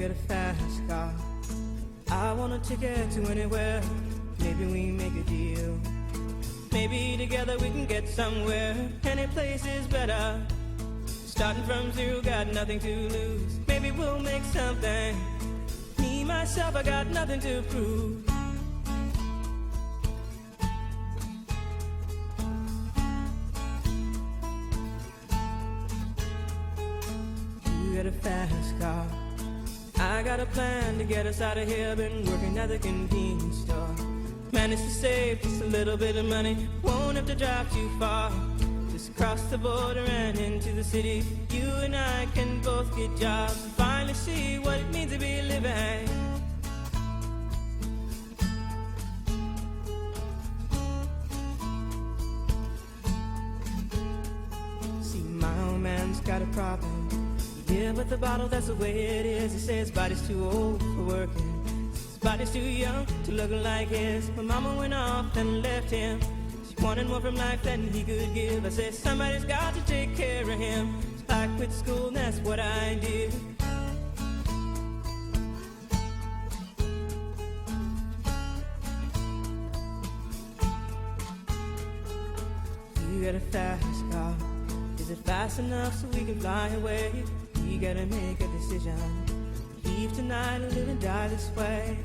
get a fast car. I want a ticket to anywhere. Maybe we make a deal. Maybe together we can get somewhere. Any place is better. Starting from zero, got nothing to lose. Maybe we'll make something. Me, myself, I got nothing to prove. You got a fast car. I got a plan to get us out of here. Been working at the convenience store. Managed to save just a little bit of money. Won't have to drive too far. Just cross the border and into the city. You and I can both get jobs and finally see what it means to be living. See, my old man's got a problem. Yeah, but the bottle, that's the way it is. He says his body's too old for working. His body's too young to look like his. My mama went off and left him. She wanted more from life than he could give. I said, somebody's got to take care of him. So I quit school and that's what I did. You got a fast car. Is it fast enough so we can fly away? We gotta make a decision. Leave tonight or live and die this way.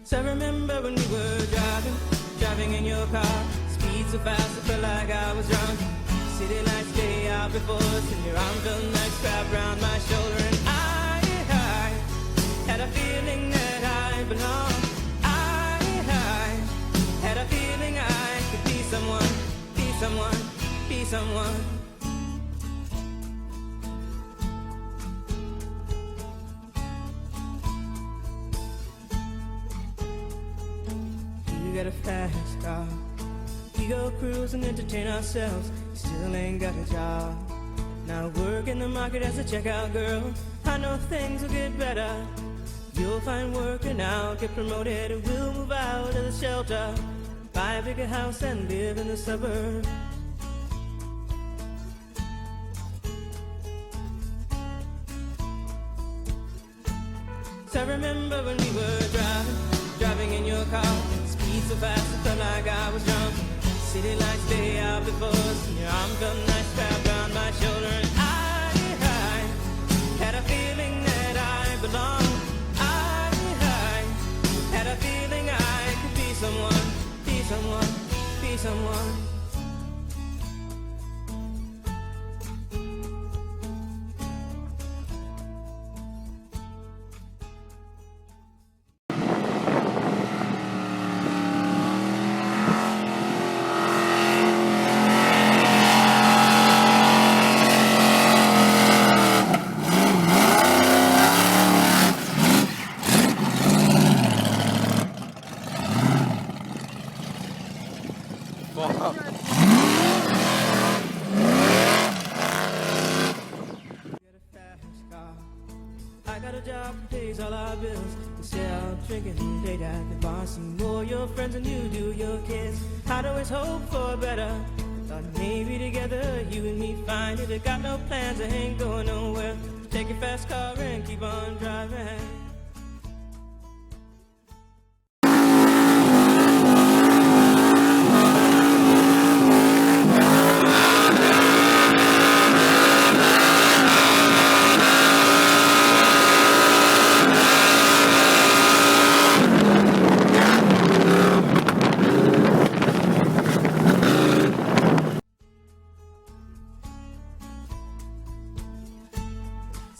So I remember when we were driving in your car. Speed so fast I felt like I was drunk. City lights day out before us, and your arm felt nice wrapped around my shoulder. And I had a feeling that I belonged. I had a feeling I could be someone, be someone, be someone. You got a fast car. We go cruise and entertain ourselves. Still ain't got a job. Now work in the market as a checkout girl. I know things will get better. You'll find work and I'll get promoted. We'll move out of the shelter, buy a bigger house and live in the suburbs. So I remember when we were driving in your car. Speed so fast I felt like I was drunk. City lights day out before us, and your arm felt nice wrapped around my shoulder. And I had a feeling that I belonged. Had a feeling I could be someone, be someone, be someone. I got a job that pays all our bills. We stay out drinking late at the bar. See more your friends than you do your kids. I'd always hope for better. Thought maybe together you and me find it. I got no plans, I ain't going nowhere. Take your fast car and keep on driving.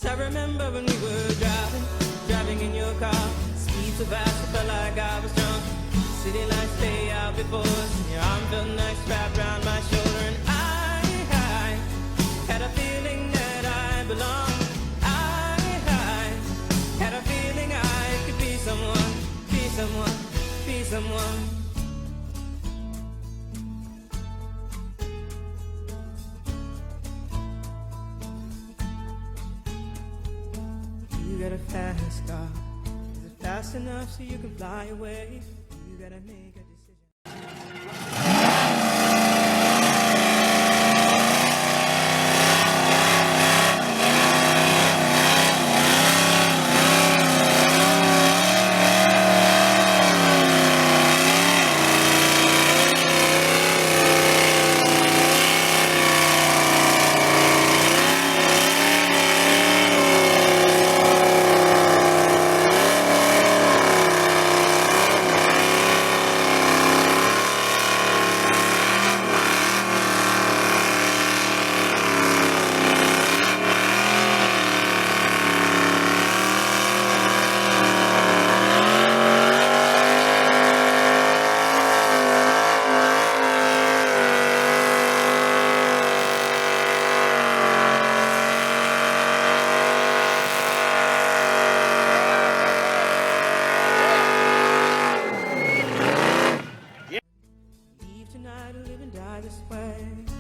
I remember when we were driving in your car. Speed so fast I felt like I was drunk. City lights day out before us, and your arm felt nice wrapped around my shoulder. And I had a feeling that I belonged. I had a feeling I could be someone, be someone, be someone. You got a fast car. Is it fast enough so you can fly away? You gotta make a decision. I just wait.